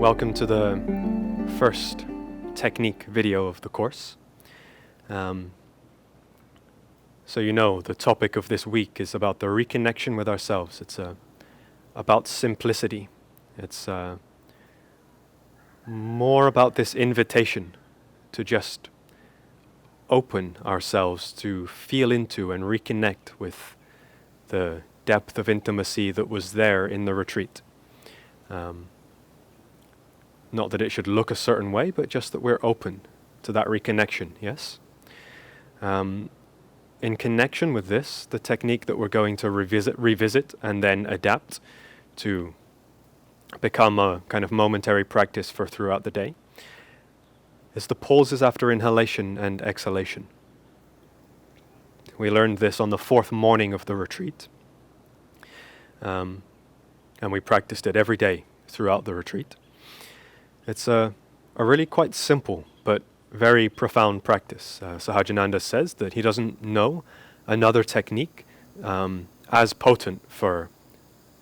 Welcome to the first technique video of the course. So the topic of this week is about the reconnection with ourselves. It's about simplicity. It's more about this invitation to just open ourselves to feel into and reconnect with the depth of intimacy that was there in the retreat. Not that it should look a certain way, but just that we're open to that reconnection, yes? In connection with this, the technique that we're going to revisit and then adapt to become a kind of momentary practice for throughout the day is the pauses after inhalation and exhalation. We learned this on the fourth morning of the retreat, and we practiced it every day throughout the retreat. It's a really quite simple but very profound practice. Sahajananda says that he doesn't know another technique as potent for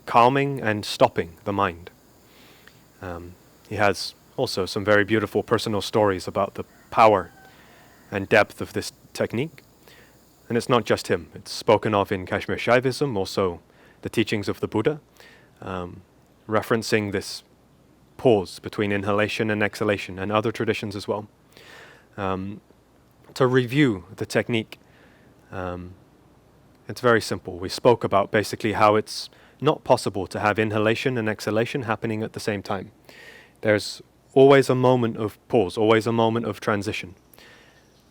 calming and stopping the mind. He has also some very beautiful personal stories about the power and depth of this technique. And it's not just him. It's spoken of in Kashmir Shaivism, also the teachings of the Buddha, referencing this pause between inhalation and exhalation, and other traditions as well. To review the technique, it's very simple. We spoke about basically how it's not possible to have inhalation and exhalation happening at the same time. There's always a moment of pause, always a moment of transition.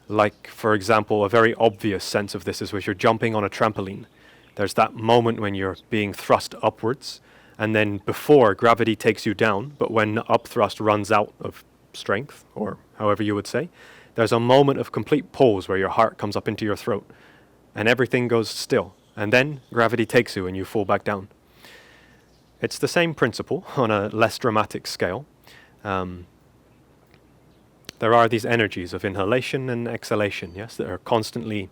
Like, for example, a very obvious sense of this is when you're jumping on a trampoline. There's that moment when you're being thrust upwards, and then before gravity takes you down, but when upthrust runs out of strength, or however you would say, there's a moment of complete pause where your heart comes up into your throat, and everything goes still, and then gravity takes you and you fall back down. It's the same principle on a less dramatic scale. There are these energies of inhalation and exhalation, yes, that are constantly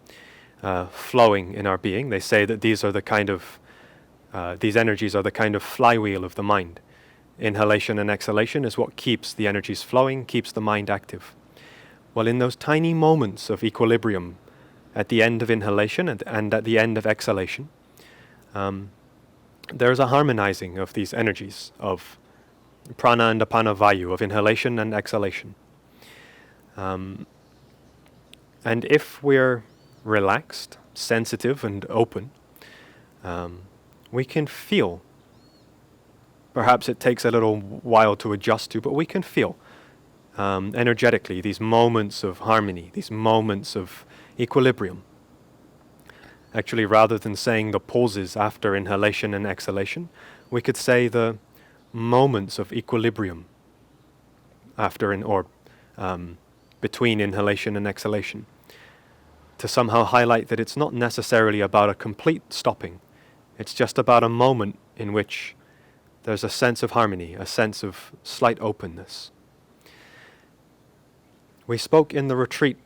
flowing in our being. They say that these energies are the kind of flywheel of the mind. Inhalation and exhalation is what keeps the energies flowing, keeps the mind active. Well, in those tiny moments of equilibrium at the end of inhalation and at the end of exhalation, there's a harmonizing of these energies of prana and apana vayu, of inhalation and exhalation. And if we're relaxed, sensitive and open, we can feel, perhaps it takes a little while to adjust to, but we can feel energetically these moments of harmony, these moments of equilibrium. Actually, rather than saying the pauses after inhalation and exhalation, we could say the moments of equilibrium after between inhalation and exhalation, to somehow highlight that it's not necessarily about a complete stopping. It's just about a moment in which there's a sense of harmony, a sense of slight openness. We spoke in the retreat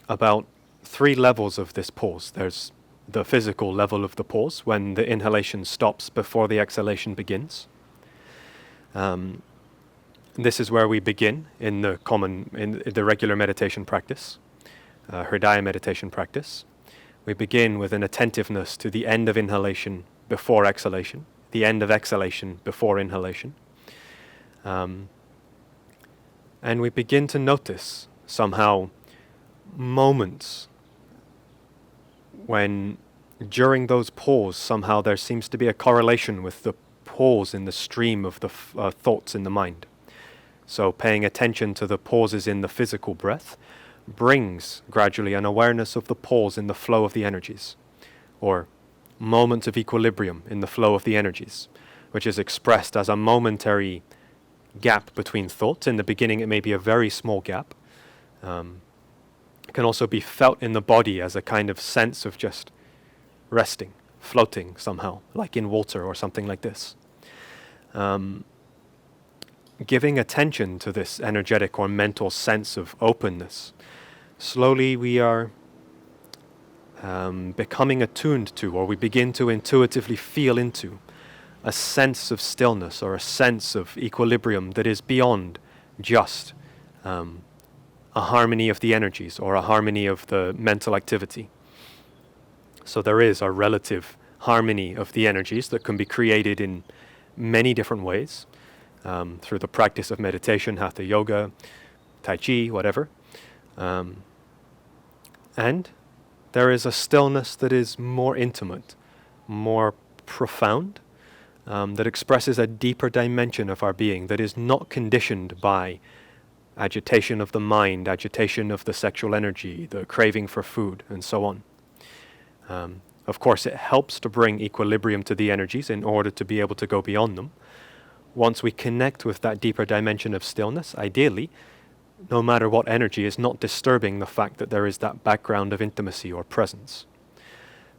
about 3 levels of this pause. There's the physical level of the pause, when the inhalation stops before the exhalation begins. This is where we begin in the regular meditation practice, Hridaya meditation practice. We begin with an attentiveness to the end of inhalation before exhalation, the end of exhalation before inhalation. And we begin to notice somehow moments when during those pauses somehow there seems to be a correlation with the pause in the stream of the thoughts in the mind. So paying attention to the pauses in the physical breath brings gradually an awareness of the pause in the flow of the energies, or moments of equilibrium in the flow of the energies, which is expressed as a momentary gap between thoughts. In the beginning it may be a very small gap. It can also be felt in the body as a kind of sense of just resting, floating somehow, like in water or something like this. Giving attention to this energetic or mental sense of openness, slowly we are becoming attuned to, or we begin to intuitively feel into, a sense of stillness or a sense of equilibrium that is beyond just a harmony of the energies or a harmony of the mental activity. So there is a relative harmony of the energies that can be created in many different ways, through the practice of meditation, hatha yoga, tai chi, whatever. And there is a stillness that is more intimate, more profound, that expresses a deeper dimension of our being that is not conditioned by agitation of the mind, agitation of the sexual energy, the craving for food, and so on. Of course, it helps to bring equilibrium to the energies in order to be able to go beyond them. Once we connect with that deeper dimension of stillness, ideally, no matter what energy is not disturbing the fact that there is that background of intimacy or presence.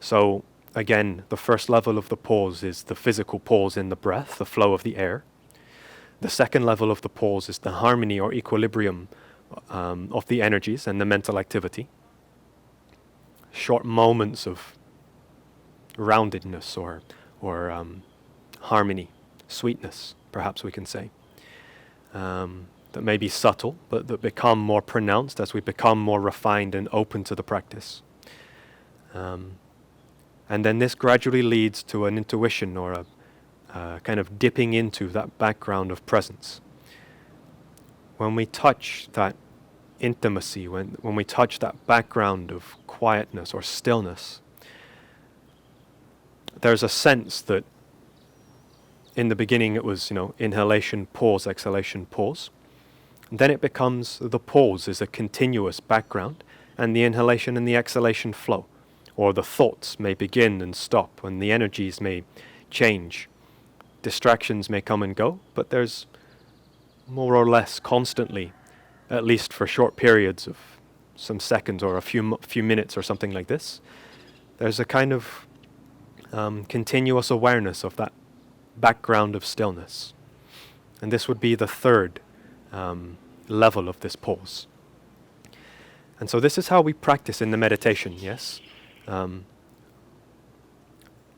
So, again, the first level of the pause is the physical pause in the breath, the flow of the air. The second level of the pause is the harmony or equilibrium of the energies and the mental activity. Short moments of roundedness or harmony, sweetness, perhaps we can say, that may be subtle, but that become more pronounced as we become more refined and open to the practice. And then this gradually leads to an intuition or a kind of dipping into that background of presence. When we touch that intimacy, when we touch that background of quietness or stillness, there's a sense that in the beginning it was, inhalation, pause, exhalation, pause. And then it becomes the pause is a continuous background, and the inhalation and the exhalation flow. Or the thoughts may begin and stop, and the energies may change. Distractions may come and go, but there's more or less constantly, at least for short periods of some seconds or a few minutes or something like this, there's a kind of continuous awareness of that background of stillness. And this would be the third level of this pause. And so this is how we practice in the meditation, yes?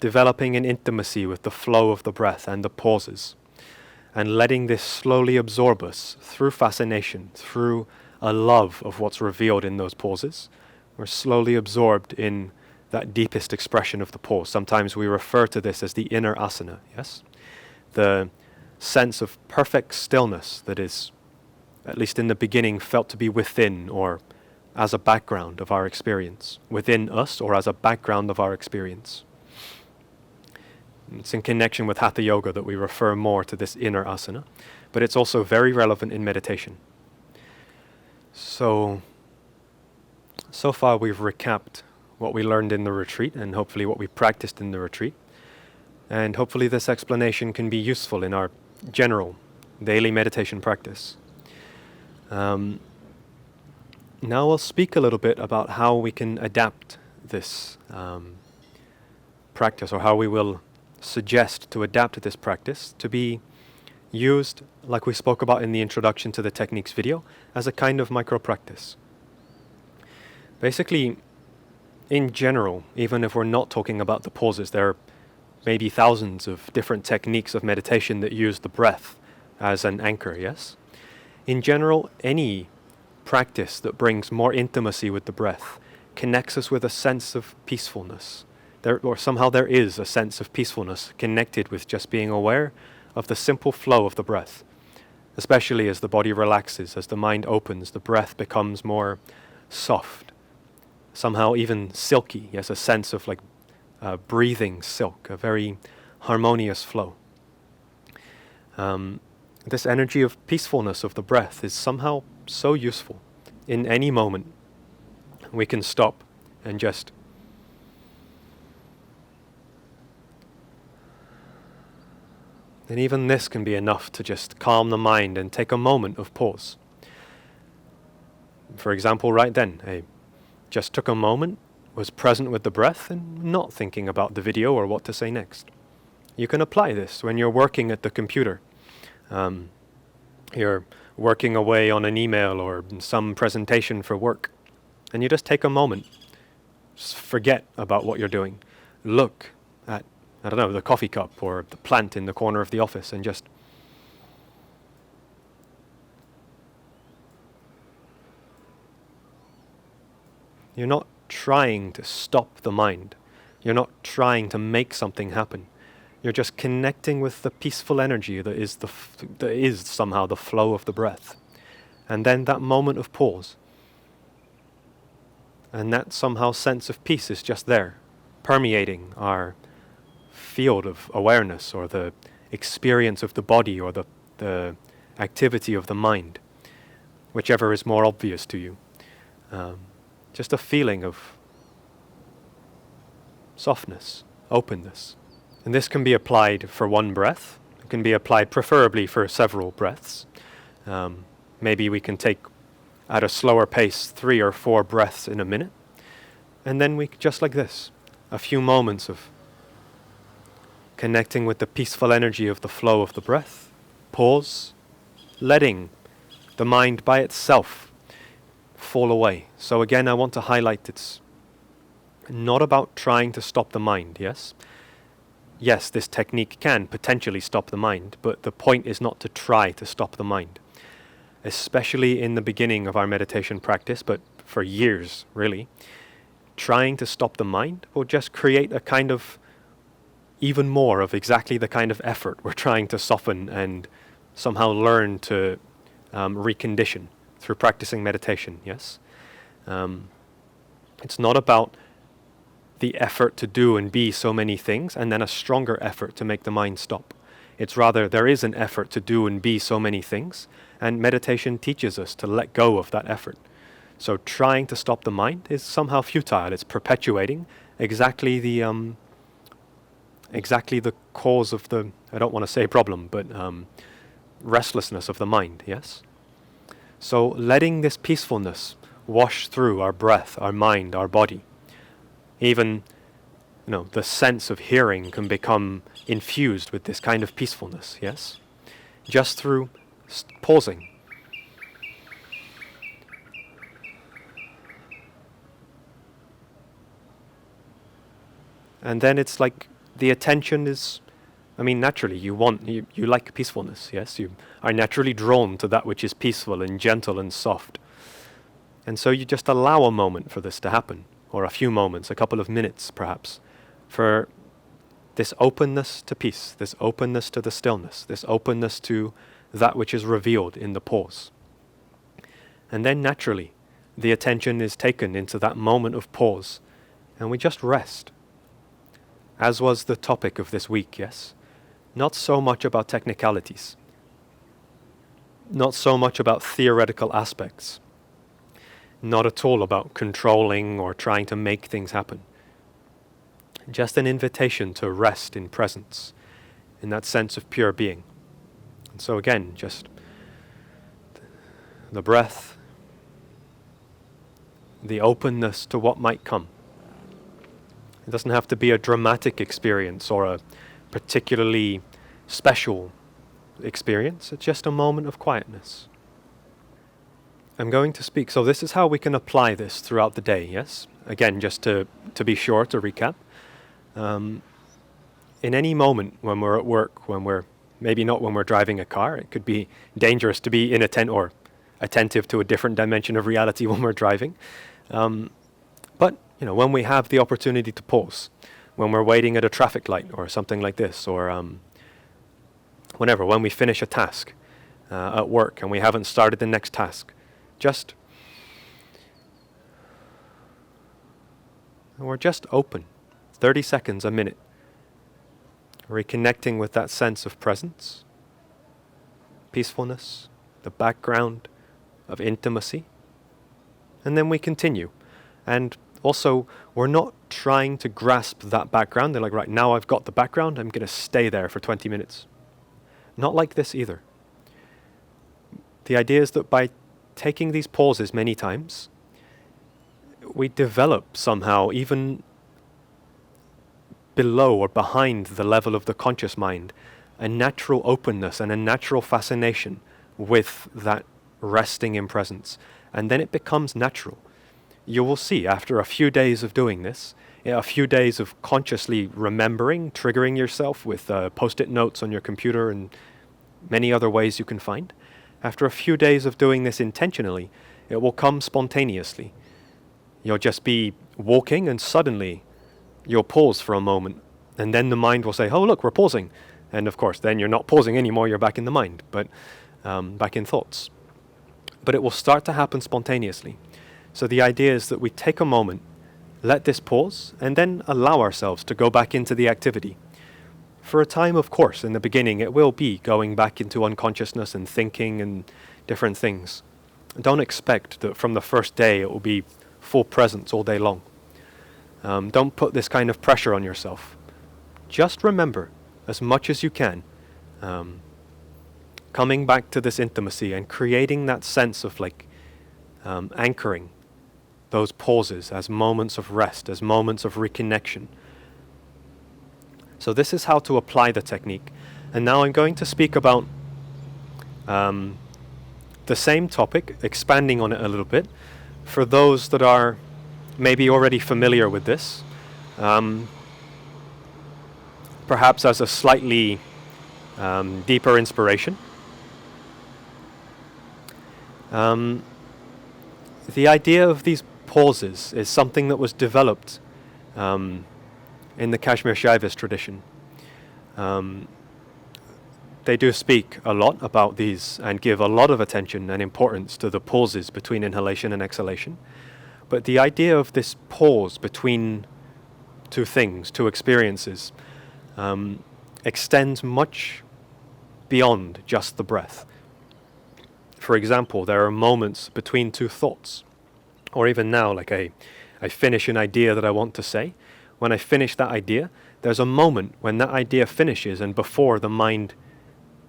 Developing an intimacy with the flow of the breath and the pauses, and letting this slowly absorb us through fascination, through a love of what's revealed in those pauses. We're slowly absorbed in that deepest expression of the pause. Sometimes we refer to this as the inner asana, yes? The sense of perfect stillness that is, at least in the beginning, felt to be within or as a background of our experience, within us or as a background of our experience. It's in connection with hatha yoga that we refer more to this inner asana, but it's also very relevant in meditation. So far we've recapped what we learned in the retreat and hopefully what we practiced in the retreat. And hopefully this explanation can be useful in our general daily meditation practice. Now I'll speak a little bit about how we can adapt this practice, or how we will suggest to adapt this practice to be used, like we spoke about in the introduction to the techniques video, as a kind of micro-practice. Basically, in general, even if we're not talking about the pauses, there are maybe thousands of different techniques of meditation that use the breath as an anchor, yes? In general, any practice that brings more intimacy with the breath connects us with a sense of peacefulness. Somehow there is a sense of peacefulness connected with just being aware of the simple flow of the breath. Especially as the body relaxes, as the mind opens, the breath becomes more soft, somehow even silky. Yes, a sense of like breathing silk, a very harmonious flow. This energy of peacefulness of the breath is somehow so useful. In any moment, we can stop and just and even this can be enough to just calm the mind and take a moment of pause. For example, right then, I just took a moment, was present with the breath, and not thinking about the video or what to say next. You can apply this when you're working at the computer. You're working away on an email or some presentation for work, and you just take a moment. Just forget about what you're doing. Look at I don't know, the coffee cup or the plant in the corner of the office, and just you're not trying to stop the mind. You're not trying to make something happen. You're just connecting with the peaceful energy that is somehow the flow of the breath. And then that moment of pause. And that somehow sense of peace is just there, permeating our field of awareness, or the experience of the body, or the activity of the mind, whichever is more obvious to you. Just a feeling of softness, openness. And this can be applied for one breath. It can be applied preferably for several breaths. Maybe we can take, at a slower pace, 3 or 4 breaths in a minute. And then we, just like this, a few moments of connecting with the peaceful energy of the flow of the breath. Pause, letting the mind by itself fall away. So again, I want to highlight it's not about trying to stop the mind, yes? Yes, this technique can potentially stop the mind, but the point is not to try to stop the mind. Especially in the beginning of our meditation practice, but for years, really. Trying to stop the mind will just create a kind of even more of exactly the kind of effort we're trying to soften and somehow learn to recondition through practicing meditation, yes? It's not about the effort to do and be so many things and then a stronger effort to make the mind stop. It's rather there is an effort to do and be so many things, and meditation teaches us to let go of that effort. So trying to stop the mind is somehow futile. It's perpetuating exactly the cause of the, I don't want to say problem, but restlessness of the mind, yes? So letting this peacefulness wash through our breath, our mind, our body. Even, the sense of hearing can become infused with this kind of peacefulness, yes? Just through pausing. And then it's like the attention is, naturally you like peacefulness, yes? You are naturally drawn to that which is peaceful and gentle and soft. And so you just allow a moment for this to happen, or a few moments, a couple of minutes perhaps, for this openness to peace, this openness to the stillness, this openness to that which is revealed in the pause. And then naturally, the attention is taken into that moment of pause, and we just rest. As was the topic of this week, yes? Not so much about technicalities, not so much about theoretical aspects, not at all about controlling or trying to make things happen. Just an invitation to rest in presence, in that sense of pure being. And so again, just the breath, the openness to what might come. It doesn't have to be a dramatic experience or a particularly special experience. It's just a moment of quietness. I'm going to speak. So this is how we can apply this throughout the day, yes? Again, just to be sure, to recap. In any moment when we're at work, maybe not when we're driving a car, it could be dangerous to be or attentive to a different dimension of reality when we're driving. But when we have the opportunity to pause, when we're waiting at a traffic light or something like this, or when we finish a task at work and we haven't started the next task, we're just open, 30 seconds, a minute, reconnecting with that sense of presence, peacefulness, the background of intimacy, and then we continue. And also, we're not trying to grasp that background. They're like, right, now I've got the background, I'm going to stay there for 20 minutes. Not like this either. The idea is that by taking these pauses many times, we develop somehow, even below or behind the level of the conscious mind, a natural openness and a natural fascination with that resting in presence. And then it becomes natural. You will see after a few days of doing this, A few days of consciously remembering, triggering yourself with post-it notes on your computer and many other ways you can find. After a few days of doing this intentionally, it will come spontaneously. You'll just be walking and suddenly you'll pause for a moment, and then the mind will say, oh look, we're pausing. And of course, then you're not pausing anymore, you're back in the mind, but back in thoughts. But it will start to happen spontaneously. So the idea is that we take a moment, let this pause, and then allow ourselves to go back into the activity. For a time, of course, in the beginning, it will be going back into unconsciousness and thinking and different things. Don't expect that from the first day it will be full presence all day long. Don't put this kind of pressure on yourself. Just remember, as much as you can, coming back to this intimacy and creating that sense of anchoring those pauses as moments of rest, as moments of reconnection. So this is how to apply the technique. And now I'm going to speak about the same topic, expanding on it a little bit, for those that are maybe already familiar with this, perhaps as a slightly deeper inspiration. The idea of these pauses is something that was developed in the Kashmir Shaivist tradition. They do speak a lot about these and give a lot of attention and importance to the pauses between inhalation and exhalation. But the idea of this pause between two things, two experiences, extends much beyond just the breath. For example, there are moments between two thoughts, or even now, I finish an idea that I want to say. When I finish that idea, there's a moment when that idea finishes and before the mind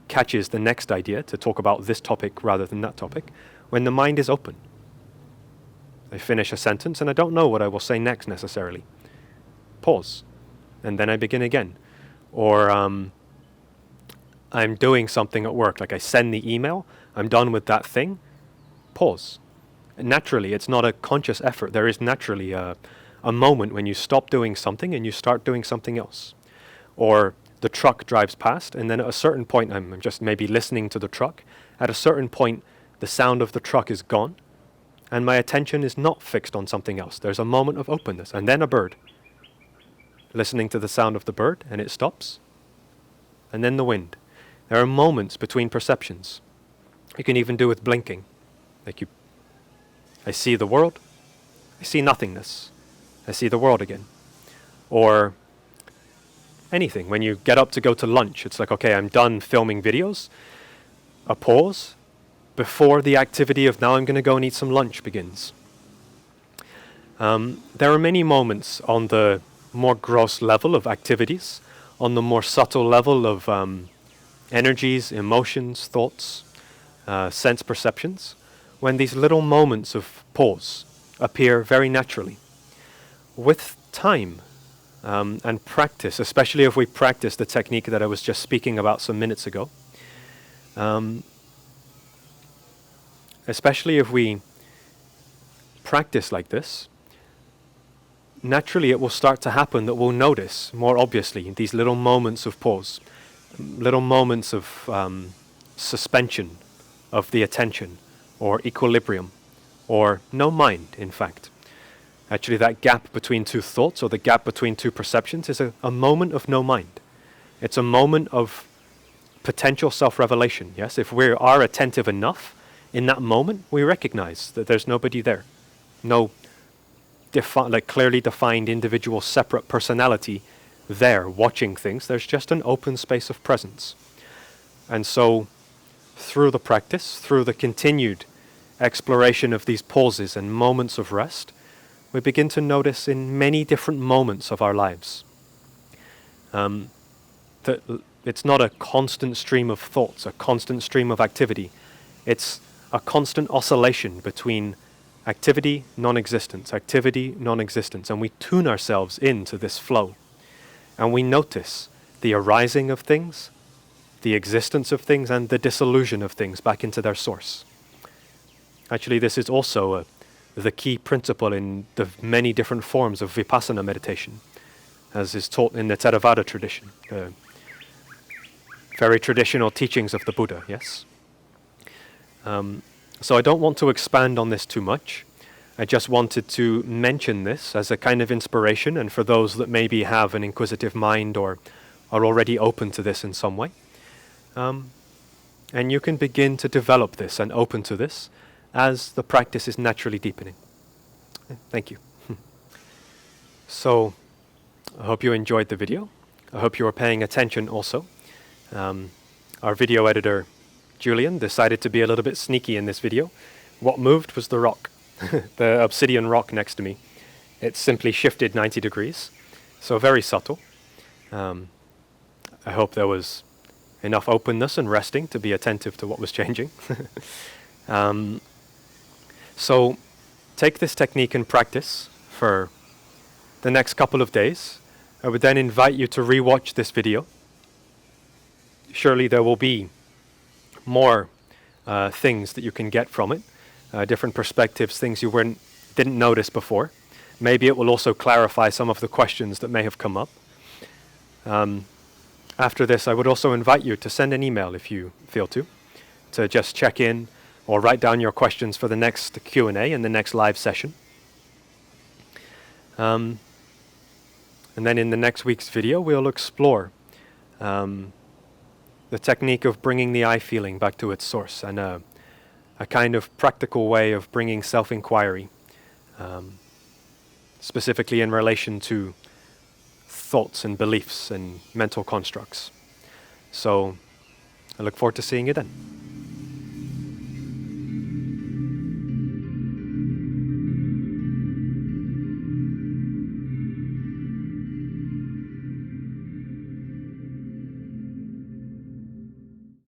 catches the next idea to talk about this topic rather than that topic, when the mind is open. I finish a sentence and I don't know what I will say next necessarily. Pause. And then I begin again. Or I'm doing something at work, I send the email, I'm done with that thing, pause. Naturally, it's not a conscious effort. There is naturally a moment when you stop doing something and you start doing something else. Or the truck drives past, and then at a certain point, I'm just maybe listening to the truck. At a certain point, the sound of the truck is gone, and my attention is not fixed on something else. There's a moment of openness, and then a bird. Listening to the sound of the bird, and it stops. And then the wind. There are moments between perceptions. You can even do with blinking. I see the world, I see nothingness. I see the world again. Or anything. When you get up to go to lunch, it's okay, I'm done filming videos. A pause before the activity of now I'm going to go and eat some lunch begins. There are many moments on the more gross level of activities, on the more subtle level of energies, emotions, thoughts, sense perceptions, when these little moments of pause appear very naturally. With time and practice, especially if we practice the technique that I was just speaking about some minutes ago, especially if we practice like this, naturally it will start to happen that we'll notice more obviously these little moments of pause, little moments of suspension of the attention, or equilibrium, or no mind, in fact. Actually, that gap between two thoughts, or the gap between two perceptions, is a moment of no mind. It's a moment of potential self-revelation, yes? If we are attentive enough, in that moment, we recognize that there's nobody there. No clearly defined individual separate personality there watching things. There's just an open space of presence. And so, through the practice, through the continued exploration of these pauses and moments of rest, we begin to notice in many different moments of our lives that it's not a constant stream of thoughts, a constant stream of activity. It's a constant oscillation between activity, non-existence, and we tune ourselves into this flow. And we notice the arising of things, the existence of things, and the dissolution of things back into their source. Actually, this is also the key principle in the many different forms of vipassana meditation, as is taught in the Theravada tradition, the very traditional teachings of the Buddha, yes? So I don't want to expand on this too much. I just wanted to mention this as a kind of inspiration, and for those that maybe have an inquisitive mind or are already open to this in some way. And you can begin to develop this and open to this as the practice is naturally deepening. Thank you. So, I hope you enjoyed the video. I hope you are paying attention also. Our video editor, Julian, decided to be a little bit sneaky in this video. What moved was the rock, the obsidian rock next to me. It simply shifted 90 degrees, so very subtle. I hope there was enough openness and resting to be attentive to what was changing. So take this technique and practice for the next couple of days. I would then invite you to rewatch this video. Surely there will be more things that you can get from it, different perspectives, things you didn't notice before. Maybe it will also clarify some of the questions that may have come up. After this, I would also invite you to send an email if you feel to just check in or write down your questions for the next Q&A and the next live session. And then in the next week's video, we'll explore the technique of bringing the I feeling back to its source, and a kind of practical way of bringing self-inquiry, specifically in relation to thoughts and beliefs and mental constructs. So I look forward to seeing you then.